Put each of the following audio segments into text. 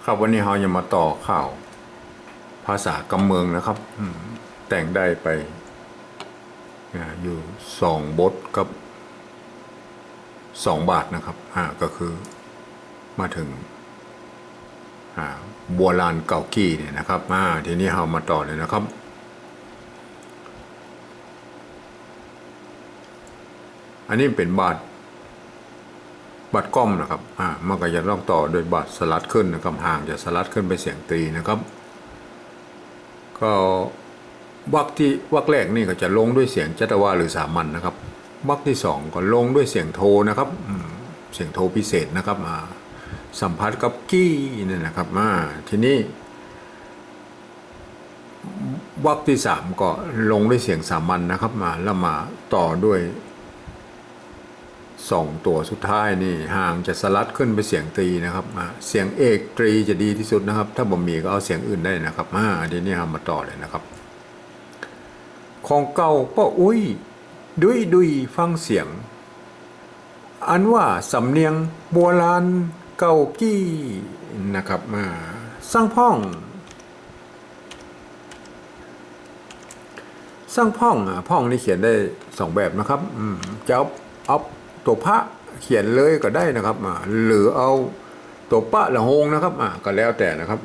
ครับวันนี้เราจะมาต่อข่าวภาษากำเมืองนะครับแต่งได้ไปอยู่2 บทกับ2 บาทนะครับก็คือมาถึงบัวลานเก่ากี้เนี่ยนะครับทีนี้เรามาต่อเลยนะครับอันนี้เป็นบาทก้อมนะครับมันก็จะต้องต่อโดยบาทสลัดขึ้นนะครับห่างจะสลัดขึ้นไปเสียงตรีนะครับก็วรรคแรกนี่ก็จะลงด้วยเสียงจัตวาหรือสามัญนะครับวรรคที่2ก็ลงด้วยเสียงโทนะครับเสียงโทพิเศษนะครับสัมผัสกับกี้นี่นะครับทีนี้วรรคที่3ก็ลงด้วยเสียงสามัญนะครับแล้วมาต่อด้วย2 ตัวสุดท้ายนี่ห่างจะสลัดขึ้นไปเสียงตรีนะครับเสียงเอกตรีจะดีที่สุดนะครับถ้าบ่มีก็เอาเสียงอื่นได้นะครับทีนี้เรามาต่อเลยนะครับของเก่าก็ดุยฟังเสียงอันว่าสำเนียงโบราณเก่ากี้นะครับสร้างพ่องพ่องนี่เขียนได้2 แบบนะครับจะเอาตัวพระเขียนเลยก็ได้นะครับหรือเอาตัวปะละหงนะครับก็แล้วแต่นะครับ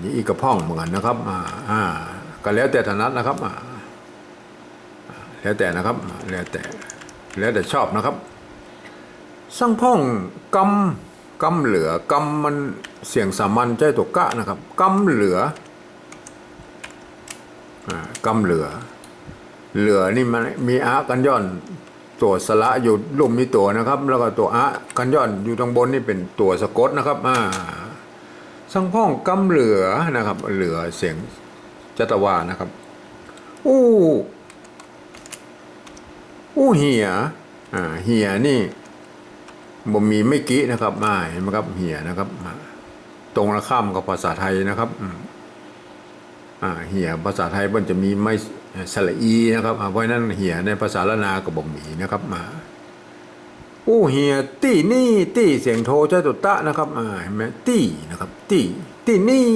นี่อีกกระพ่องเหมือนกันนะครับก็แล้วแต่ถนัดนะครับแล้วแต่นะครับแล้วแต่ชอบนะครับสร้างพ่องกำเหลือกำมันเสียงสามัญใจตัวกะนะครับกำเหลือกำเหลือนี่มันมีอะกันย่อนตัวสระอยู่ลุ่มมีตัวนะครับแล้วก็ตัวอะกันย่อนอยู่ตรงบนนี่เป็นตัวสะกดนะครับสังพ่องกำเหลือนะครับเหลือเสียงจัตวานะครับเหียนี่บ่มีไม่กี้นะครับเห็นไหมครับเหียนะครับตรงละข้ามกับภาษาไทยนะครับเหียภาษาไทยมันจะมีไม่สระอีนะครับเพราะนั้นเหียในภาษาละนาก็บ่มีนะครับเหียตี้เสียงโทใจตุตะนะครับเห็นไหมตี้นะครับตี้นี่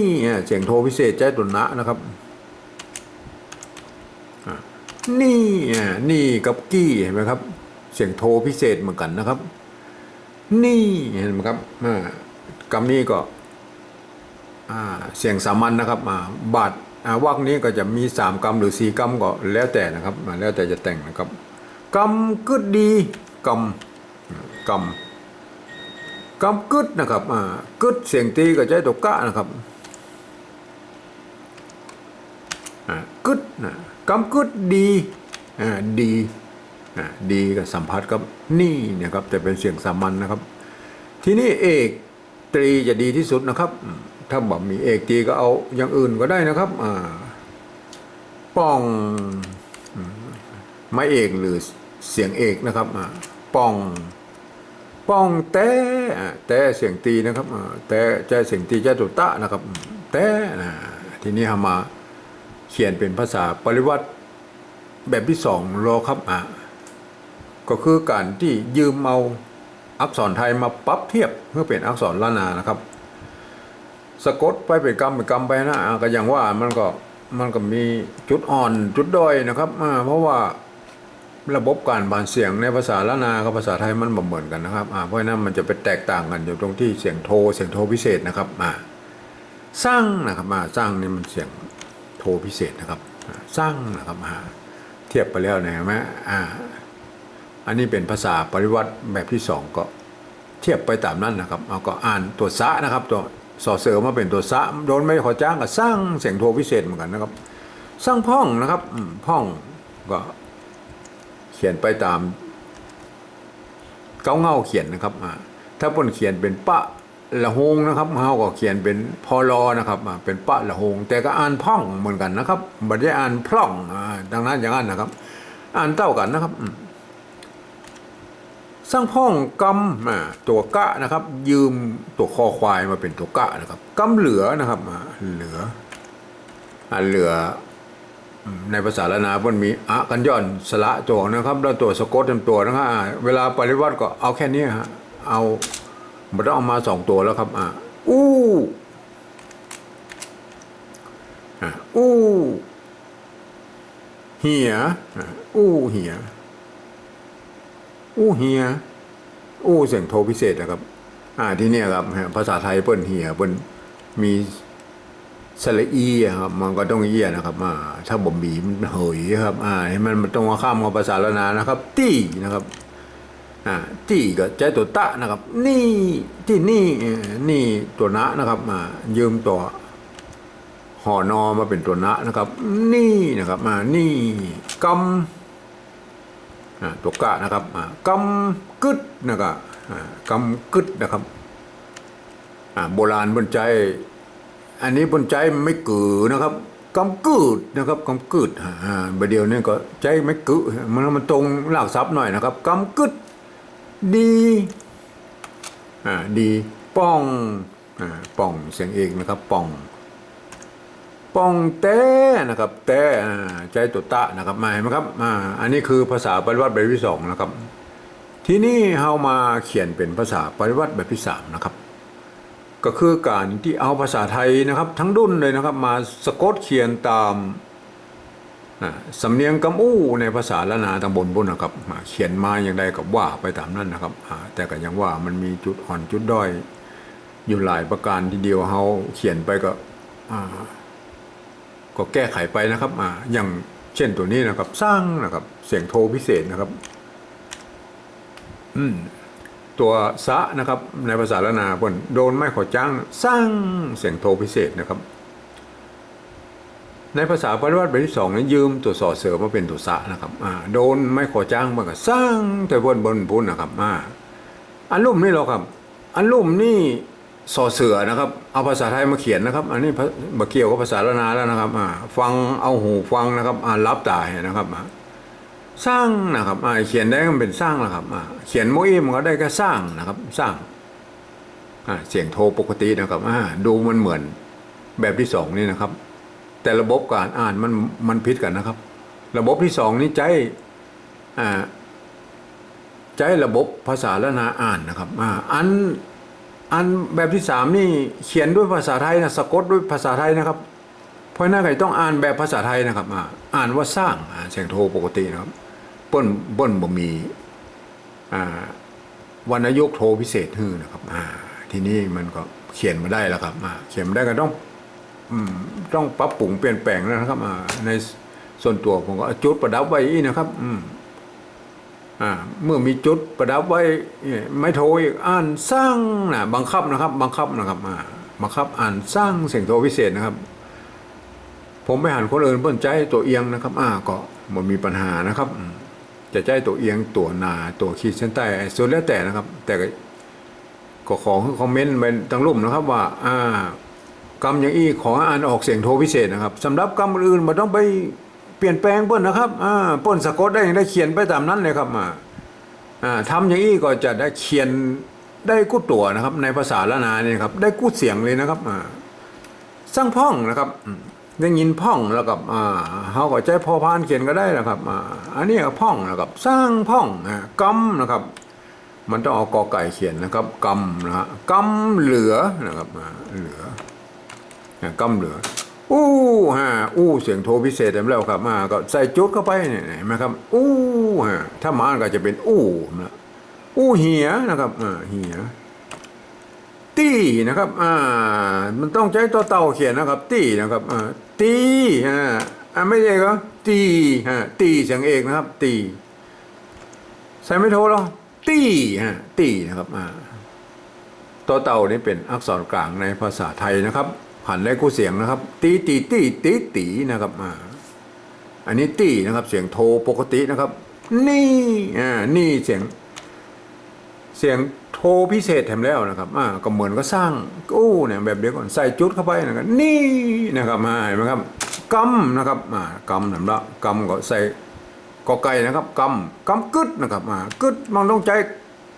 เสียงโทพิเศษใจตุนะนะครับนี่กับกี้เห็นไหมครับเสียงโทพิเศษเหมือนกันนะครับนี่เห็นไหมครับคำนี้ก็เสียงสามัญนะครับบาทวรรคนี้ก็จะมี3 กำหรือ4 กำก็แล้วแต่นะครับแล้วแต่จะแต่งนะครับกำกึดดีกำกึดนะครับกึดเสียงตีก็ใช้ตัวกะนะครับกึดกำกึดดีดีกับสัมผัสกับนี่นะครับแต่เป็นเสียงสามัญนะครับทีนี้เอกตรีจะดีที่สุดนะครับถ้าบอกมีเอกตรีก็เอาอย่างอื่นก็ได้นะครับป้องไม้เอกหรือเสียงเอกนะครับป้องแต่เสียงตีนะครับแต่ใจเสียงตีใจตุตะนะครับแต่ทีนี้เรามาเขียนเป็นภาษาปริวัติแบบที่2รอครับก็คือการที่ยืมเอาอักษรไทยมาปรับเทียบเพื่อเป็นอักษรล้านนานะครับสะกดไปเป็นกำไปนะก็อย่างว่ามันก็มีจุดอ่อนจุดด้อยนะครับเพราะว่าระบบการบานเสียงในภาษาล้านนากับภาษาไทยมันเหมือนกันนะครับเพราะนั้นมันจะไปแตกต่างกันอยู่ตรงที่เสียงโทพิเศษนะครับสร้างนะครับสร้างนี่มันเสียงโทพิเศษนะครับสร้างนะครับเทียบไปแล้วนะไหมอันนี้เป็นภาษาปริวัติแบบที่2ก็เทียบไปตามนั้นนะครับเอาก็อ่านตัวสะนะครับตัวสอเสือมาเป็นตัวสะโดนไม่ขอจ้างก็สร้างเสียงโทพิเศษเหมือนกันนะครับสร้างพ่องนะครับพ่องก็เขียนไปตามเงาเขียนนะครับถ้าปนเขียนเป็นปะละหงนะครับเฮาก็เขียนเป็นพอลอนะครับเป็นปะละหงแต่ก็อ่านพ่องเหมือนกันนะครับไม่ได้อ่านพร่องดังนั้นอย่างนั้นนะครับอ่านเท่ากันนะครับสร้างพ่องกำตัวกะนะครับยืมตัวคอควายมาเป็นตัวกะนะครับกำเหลือนะครับเหลือในภาษาละนามันมีอะกันย่อนสระตัวนะครับแล้วตัวสะกดเต็มตัวนะครับเวลาปริวัติก็เอาแค่นี้เอา มันต้องเอามาสองตัวแล้วครับอู้อู้เหียอู้เหียอู้เหียอู้เสียงโทพิเศษนะครับที่เนี่ยครับภาษาไทยเปิ้นเหียเปิ้นมีสระอีครับมันก็ต้องเอียนะครับถ้าบ่มีมันเหยครับให้มันต้องมาข้ามกับภาษาละนานะครับตี้นะครับตี้ก็ใจตัวตะนะครับนี่ที่นี่ตัวนะนะครับยืมตัวหอนอมาเป็นตัวนะนะครับนี่นะครับนี่กำตัวกะนะครับกำกึดนะครับกำกึดนะครับโบราณบนใจอันนี้บนใจไม่กือนะครับกำกึดนะครับกำกึดประเดี๋ยวนี้ก็ใจไม่กือมันตรงหลักศัพท์หน่อยนะครับกำกึดดีดีป้องป้องเสียงเอกนะครับป้องเต้นะครับเต้ใจตุตะนะครับหมายไหมครับอันนี้คือภาษาปริวัติแบบที่สองนะครับที่นี่เรามาเขียนเป็นภาษาปริวัติแบบที่สามนะครับก็คือการที่เอาภาษาไทยนะครับทั้งดุนเลยนะครับมาสะกดเขียนตามสำเนียงกำอู้ในภาษาละนาตำบลบุญนะครับเขียนมาอย่างใดกับว่าไปตามนั้นนะครับแต่ก็ยังว่ามันมีจุดอ่อนจุดด้อยอยู่หลายประการทีเดียวเราเขียนไปก็แก้ไขไปนะครับอย่างเช่นตัวนี้นะครับสร้างนะครับเสียงโทพิเศษนะครับตัวสะนะครับในภาษาละนาเพิ่นโดนไม่ขอจ้างสร้างเสียงโทพิเศษนะครับในภาษาปริวัติแบบที่สองนั้นยืมตัวสอเสือมาเป็นตัวสะนะครับโดนไม่ขอจ้างมันก็สร้างแต่บนพุ้นนะครับอันลุ่มนี่เราครับอันลุ่มนี่สอเสือนะครับเอาภาษาไทยมาเขียนนะครับอันนี้มาเกี่ยวกับภาษาละนาแล้วนะครับฟังเอาหูฟังนะครับรับตานะครับสร้างนะครับเขียนได้ก็เป็นสร้างนะครับเขียนโมอีมันก็ได้แค่สร้างนะครับสร้างเสียงโทปกตินะครับดูมันเหมือนแบบที่สองนี่นะครับแต่ระบบการอ่านมันผิดกันนะครับระบบที่สองนี่ใจระบบภาษาละนาอ่านนะครับอันแบบที่สามนี่เขียนด้วยภาษาไทยนะสะกดด้วยภาษาไทยนะครับเพราะนั่นก็ต้องอ่านแบบภาษาไทยนะครับอ่านว่าสร้างเสียงโทปกตินะครับเปิ้นบ่มีวรรณยุกต์โทพิเศษฮื้อนะครับทีนี้มันก็เขียนมาได้แล้วครับเขียนมาได้ก็ต้องปรับปรุงเปลี่ยนแปลงแล้วนะครับในส่วนตัวผมก็จุดประดับไว้นะครับเมื่อมีจุดประดับไว้ไม่โทอีกอ่านสร้างบังคับนะครับบังคับอ่านสร้างเสียงโทพิเศษนะครับผมไปหันคนอื่นเปิ้นใจตัวเอียงนะครับก็มันมีปัญหานะครับจะใจตัวเอียงตัวหนาตัวขีดเส้นใต้ส่วนแล้วแต่นะครับแต่ก็ขอคอมเมนต์ไปตั้งรุ่มนะครับว่ากรรมอย่างอี้ขออ่านออกเสียงโทพิเศษนะครับสำหรับกรรมอื่นมันต้องไปเปลี่ยนแปลงเปิ้นนะครับเปิ้นสะกดได้ยังได้เขียนไปตามนั้นเลยครับทำอย่างอี้ก็จะได้เขียนได้กู้ตัวนะครับในภาษาละนาเนี่ยครับได้กู้เสียงเลยนะครับสร้างพ่องนะครับได้ยินพ่องแล้วกับเขาก็ใจพอพานเขียนก็ได้นะครับอันนี้ก็พ่องนะครับสร้างพ่องกำนะครับมันต้องเอากอไก่เขียนนะครับกำนะฮะกำเหลือนะครับเหลือกำเหลืออู้เสียงโทพิเศษเต็มแล้วครับก็ใส่จุดเข้าไปเนี่ยเห็นไหมครับถ้ามาก็จะเป็นนะเหียนะครับเหียตี้นะครับมันต้องใช้ตัวเต่าเขียนนะครับตี้นะครับตีไม่ใช่ก็ตีตีเสียงเอกนะครับตีใส่ไม่โทรหรอกตีนะครับตัวเต่านี่เป็นอักษรกลางในภาษาไทยนะครับผันและกู้เสียงนะครับตีนะครับอันนี้ตีนะครับเสียงโทปกตินะครับนี่เสียงโทพิเศษแถมแล้วนะครับก็เหมือนก็สร้างเนี่ยแบบเดียวกันใส่จุดเข้าไปนะครับนี่นะครับเห็นไหมครับกำนะครับกำแถมละกำก็ใส่กอไก่นะครับกำกึดนะครับกึดมันต้องใจ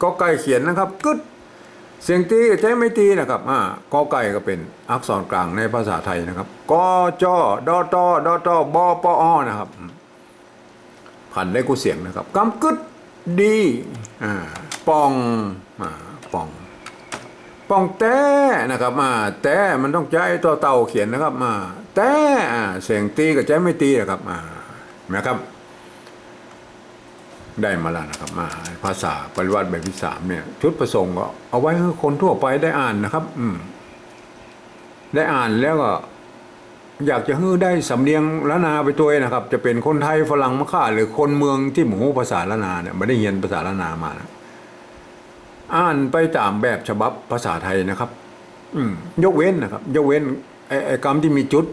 กอไก่เขียนนะครับกึดเสียงตีใจไม่ตีนะครับกอไก่ก็เป็นอักษรกลางในภาษาไทยนะครับกจดตบปอนะครับผันได้กูเสียงนะครับกำกึดดีปอง ป้องแต่นะครับแต่มันต้องใจต่อเต่าเขียนนะครับแต่เสียงตีกับใจไม่ตีนะครับนะครับได้มาแล้วนะครับภาษาปริวัติแบบที่3เนี่ยจุดประสงค์ก็เอาไว้ให้คนทั่วไปได้อ่านนะครับได้อ่านแล้วก็อยากจะให้ได้สำเนียงละนาไปตัวนะครับจะเป็นคนไทยฝรั่งมะค่าหรือคนเมืองที่หมู่ภาษาละนาเนี่ยไม่ได้เรียนภาษาละนามานะอ่านไปตามแบบฉบับภาษาไทยนะครับยกเว้นนะครับยกเว้นไอ้คำที่มีจุด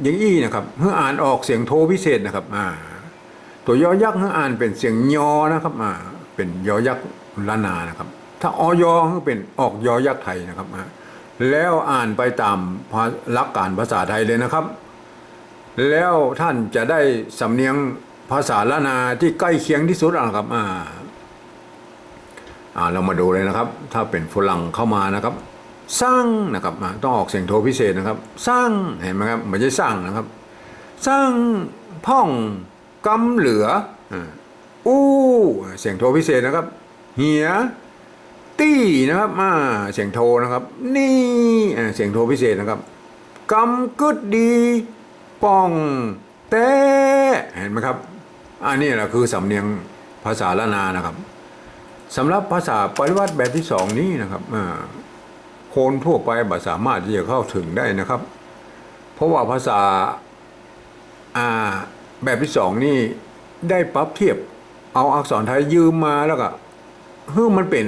อย่างอี้นะครับเพื่ออ่านออกเสียงโทพิเศษนะครับตัวยอยักษ์เพื่ออ่านเป็นเสียงยอนะครับเป็นยอยักษ์ละนานะครับถ้าอยอก็เป็นออกยอยักษ์ไทยนะครับแล้วอ่านไปตามหลักการภาษาไทยเลยนะครับแล้วท่านจะได้สำเนียงภาษาละนาที่ใกล้เคียงที่สุดนะครับเรามาดูเลยนะครับถ้าเป็นฝรั่งเข้ามานะครับสร้างนะครับต้องออกเสียงโทพิเศษนะครับสร้างเห็นไหมครับไม่ใช่สร้างนะครับสร้างพ่องกำเหลืออู้เสียงโทพิเศษนะครับเหียตี้นะครับเสียงโทนะครับนี่เสียงโทพิเศษนะครับกำกึดดีป้องแต่เห็นไหมครับอันนี้แหละคือสำเนียงภาษาละนานะครับสำหรับภาษาปริวัติแบบที่2นี้นะครับคนทั่วไปบ่สามารถที่จะเข้าถึงได้นะครับเพราะว่าภาษาแบบที่2นี่ได้ปรับเทียบเอาอักษรไทยยืมมาแล้วก็มันเป็น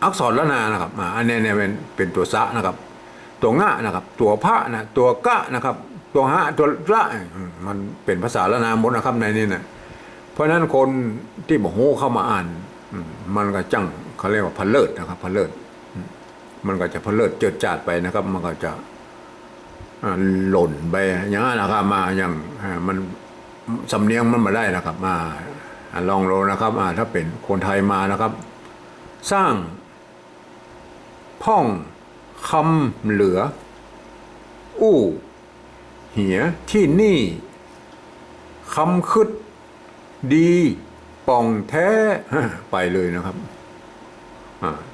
อักษรละนานะครับอันนี้เนี่ยเป็นตัวซะนะครับตัวงะนะครับตัวพระนะตัวกะนะครับตัวหะตัวละมันเป็นภาษาละนาหมดนะครับในนี้นะเพราะฉะนั้นคนที่บอกโหเข้ามาอ่านมันก็จังเขาเรียกว่าพเลิศนะครับพเลิศมันก็จะพเลิศเจิดจาดไปนะครับมันก็จะหล่นไปอย่างนั้นนะครับอย่างมันสำเนียงมันมาได้นะครับลองดูนะครับถ้าเป็นคนไทยมานะครับสร้างพ่องคำเหลืออู้เหียที่นี่คำคึดดีป่องแท้ไปเลยนะครับ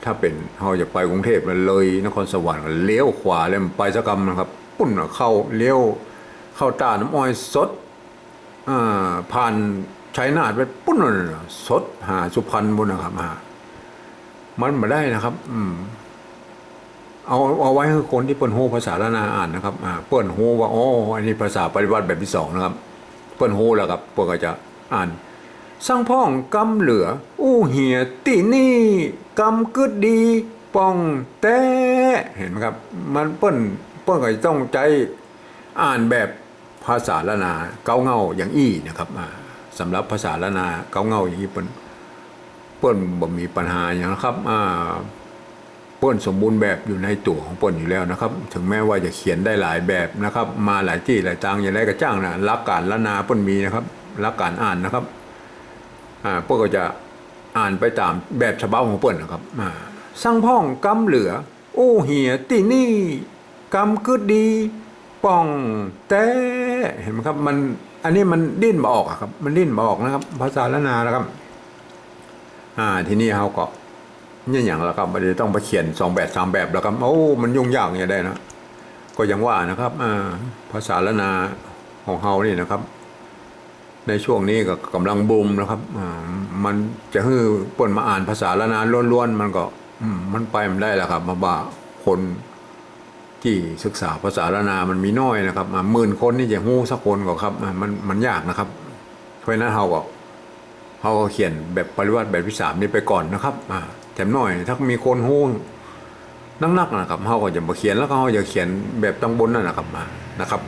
ถ้าเป็นเราจะไปกรุงเทพเลยนครสวรรค์เลี้ยวขวาแล้วไปสักกำนะครับปุ้นเข้าเลี้ยวเข้าตาน้ำอ้อยสดผ่านชัยนาทไปปุ้นสดสุพรรณบุญนะครับมันมาได้นะครับเอาไว้ให้คนที่เปิ้นโฮภาษาละนาอ่านนะครับเปิ้นโฮว่าอ๋ออันนี้ภาษาปฏิวัติแบบที่2นะครับเปิ้นโฮแล้วครับเปิ้นก็จะอ่านสร้างพ่องกำเหลืออู้เหียตีนี่กำกึดดีป้องแต่เห็นไหมครับมันเปิ้นก็ต้องใจอ่านแบบภาษาละนาเก้าเงาอย่างอี้นะครับสำหรับภาษาละนาเก้าเงาอย่างนี้เปิ้นบ่มีปัญหาอย่างนะครับเปิ้นสมบูรณ์แบบอยู่ในตัวของเปิ้นอยู่แล้วนะครับถึงแม้ว่าจะเขียนได้หลายแบบนะครับมาหลายที่หลายทางอย่างไรก็จ้างนะหลักการละนาเปิ้นมีนะครับหลักการอ่านนะครับเปิ้นก็จะอ่านไปตามแบบฉบับของเปิ้นนะครับสร้างพ่องกำเหลืออู้เหียตีนี่กำกึดดีป้องแต่เห็นไหมครับมันอันนี้มันดิ้นมาออกครับมันดิ้นมาออกนะครับภาษาละนานะครับทีนี้เขาก็นี่อย่างละครับมันจะต้องไปเขียน2แบบ3แบบแล้วครับมันยุ่งยากอย่างได้นะก็ยังว่านะครับภาษาละนาของเฮานี่นะครับในช่วงนี้ก็กำลังบูมนะครับมันจะให้เปิ้นมาอ่านภาษาละนาล้วนๆมันก็มันไปมันได้แล้วครับมาว่าคนที่ศึกษาภาษาละนามันมีน้อยนะครับ10,000 คนนี่จะฮู้สักคนก็ครับมันยากนะครับเพราะฉะนั้นเฮาก็เขียนแบบปริวัติแบบที่3นี้ไปก่อนนะครับแถมหน่อยถ้ามีคนฮู้นักๆนะครับเฮาก็จะมาเขียนแล้วก็เฮาจะเขียนแบบตั้งบนนั่นนะครับนะครับ